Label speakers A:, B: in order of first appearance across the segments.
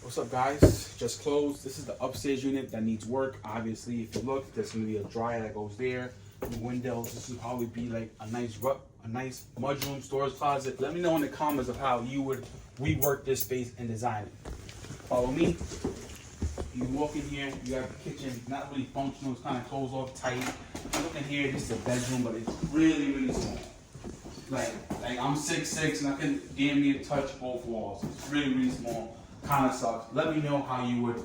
A: What's up, guys? Just closed. This is the upstairs unit that needs work. Obviously, if you look, there's gonna be a dryer that goes there. The windows. This would probably be like a nice mudroom, storage closet. Let me know in the comments of how you would rework this space and design it. Follow me. You walk in here. You have the kitchen. Not really functional. It's kind of closed off tight. You look in here. This is a bedroom, but it's really small. Like I'm 6'6" and I can damn near touch both walls. It's really small. Kind of sucks. Let me know how you would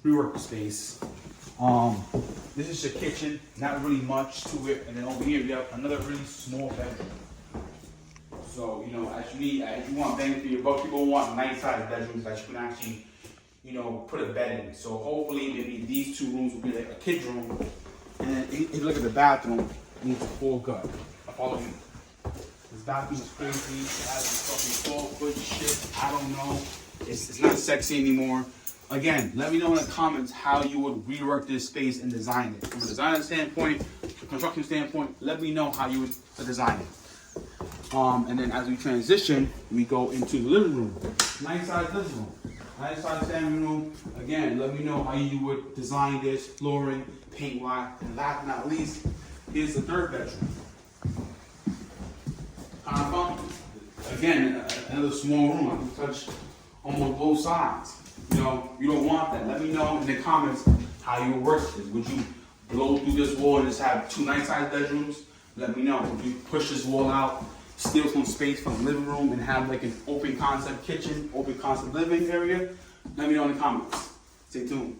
A: rework the space. This is your kitchen, not really much to it, and then over here we have another really small bedroom. So as you want bang for your buck, people want nice sized bedrooms that you can actually, put a bed in. So hopefully maybe these two rooms will be like a kid's room, and then if you look at the bathroom, it needs a full gut. Follow me. This bathroom is crazy. It has this fucking 12-foot shit. I don't know. It's not sexy anymore. Again, let me know in the comments how you would rework this space and design it. From a design standpoint, a construction standpoint, let me know how you would design it. And then as we transition, we go into the living room. Nice size living room. Nice size family room. Again, let me know how you would design this, flooring, paint wise, and last but not least, here's the third bedroom. Again, another small room. I can touch almost both sides. You don't want that. Let me know in the comments how you would work this. Would you blow through this wall and just have two nice sized bedrooms? Let me know. Would you push this wall out, steal some space from the living room and have like an open concept kitchen, open concept living area? Let me know in the comments. Stay tuned.